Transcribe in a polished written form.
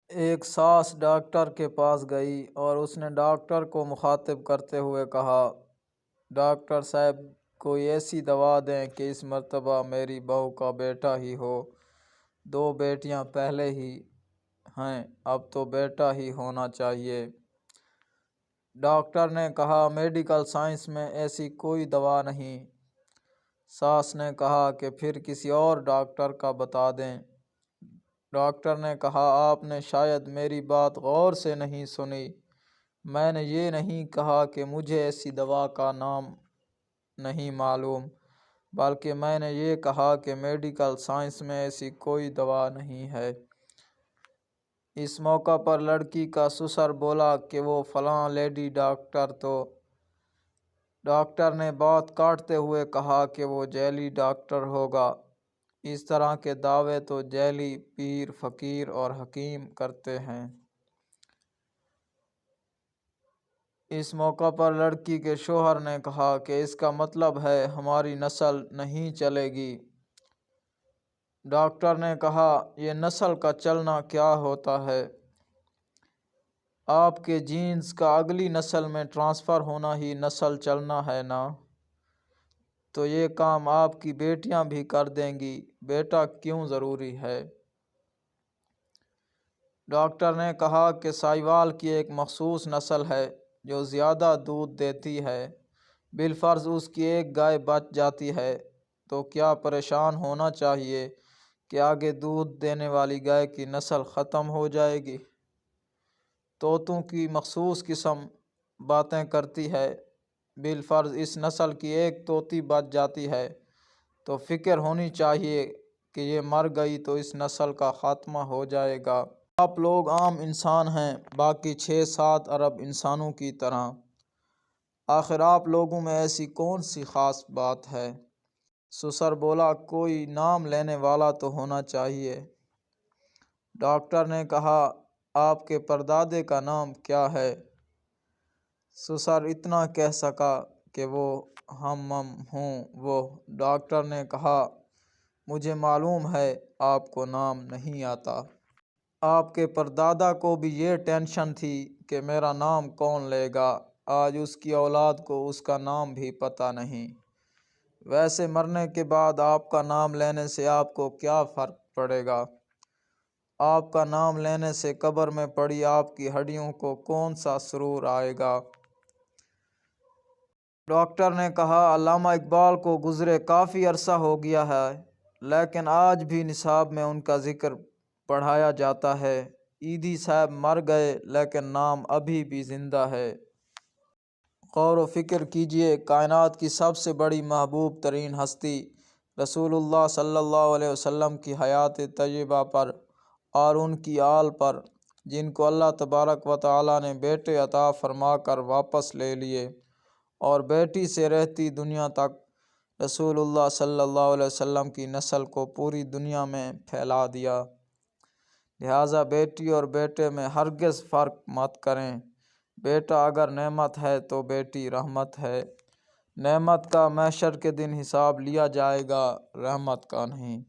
ایک ساس ڈاکٹر کے پاس گئی اور اس نے ڈاکٹر کو مخاطب کرتے ہوئے کہا، ڈاکٹر صاحب کوئی ایسی دوا دیں کہ اس مرتبہ میری بہو کا بیٹا ہی ہو۔ 2 بیٹیاں پہلے ہی ہیں، اب تو بیٹا ہی ہونا چاہیے۔ ڈاکٹر نے کہا، میڈیکل سائنس میں ایسی کوئی دوا نہیں۔ ساس نے کہا کہ پھر کسی اور ڈاکٹر کا بتا دیں۔ ڈاکٹر نے کہا، آپ نے شاید میری بات غور سے نہیں سنی۔ میں نے یہ نہیں کہا کہ مجھے ایسی دوا کا نام نہیں معلوم، بلکہ میں نے یہ کہا کہ میڈیکل سائنس میں ایسی کوئی دوا نہیں ہے۔ اس موقع پر لڑکی کا سسر بولا کہ وہ فلاں لیڈی ڈاکٹر تو۔ ڈاکٹر نے بات کاٹتے ہوئے کہا کہ وہ جعلی ڈاکٹر ہوگا۔ اس طرح کے دعوے تو جعلی پیر، فقیر اور حکیم کرتے ہیں۔ اس موقع پر لڑکی کے شوہر نے کہا کہ اس کا مطلب ہے ہماری نسل نہیں چلے گی۔ ڈاکٹر نے کہا، یہ نسل کا چلنا کیا ہوتا ہے؟ آپ کے جینز کا اگلی نسل میں ٹرانسفر ہونا ہی نسل چلنا ہے نا؟ تو یہ کام آپ کی بیٹیاں بھی کر دیں گی، بیٹا کیوں ضروری ہے؟ ڈاکٹر نے کہا کہ ساہیوال کی ایک مخصوص نسل ہے جو زیادہ دودھ دیتی ہے۔ بالفرض اس کی ایک گائے بچ جاتی ہے تو کیا پریشان ہونا چاہیے کہ آگے دودھ دینے والی گائے کی نسل ختم ہو جائے گی؟ طوطوں کی مخصوص قسم باتیں کرتی ہے۔ بالفرض اس نسل کی ایک طوطی بچ جاتی ہے تو فکر ہونی چاہیے کہ یہ مر گئی تو اس نسل کا خاتمہ ہو جائے گا۔ آپ لوگ عام انسان ہیں، باقی 6-7 ارب انسانوں کی طرح۔ آخر آپ لوگوں میں ایسی کون سی خاص بات ہے؟ سسر بولا، کوئی نام لینے والا تو ہونا چاہیے۔ ڈاکٹر نے کہا، آپ کے پردادے کا نام کیا ہے؟ سسر اتنا کہہ سکا کہ وہ ہوں وہ۔ ڈاکٹر نے کہا، مجھے معلوم ہے آپ کو نام نہیں آتا۔ آپ کے پردادا کو بھی یہ ٹینشن تھی کہ میرا نام کون لے گا۔ آج اس کی اولاد کو اس کا نام بھی پتہ نہیں۔ ویسے مرنے کے بعد آپ کا نام لینے سے آپ کو کیا فرق پڑے گا؟ آپ کا نام لینے سے قبر میں پڑی آپ کی ہڈیوں کو کون سا سرور آئے گا؟ ڈاکٹر نے کہا، علامہ اقبال کو گزرے کافی عرصہ ہو گیا ہے، لیکن آج بھی نصاب میں ان کا ذکر پڑھایا جاتا ہے۔ ایدھی صاحب مر گئے لیکن نام ابھی بھی زندہ ہے۔ غور و فکر کیجئے، کائنات کی سب سے بڑی محبوب ترین ہستی رسول اللہ صلی اللہ علیہ وسلم کی حیات طیبہ پر اور ان کی آل پر، جن کو اللہ تبارک و تعالی نے بیٹے عطا فرما کر واپس لے لیے اور بیٹی سے رہتی دنیا تک رسول اللہ صلی اللہ علیہ وسلم کی نسل کو پوری دنیا میں پھیلا دیا۔ لہٰذا بیٹی اور بیٹے میں ہرگز فرق مت کریں۔ بیٹا اگر نعمت ہے تو بیٹی رحمت ہے۔ نعمت کا محشر کے دن حساب لیا جائے گا، رحمت کا نہیں۔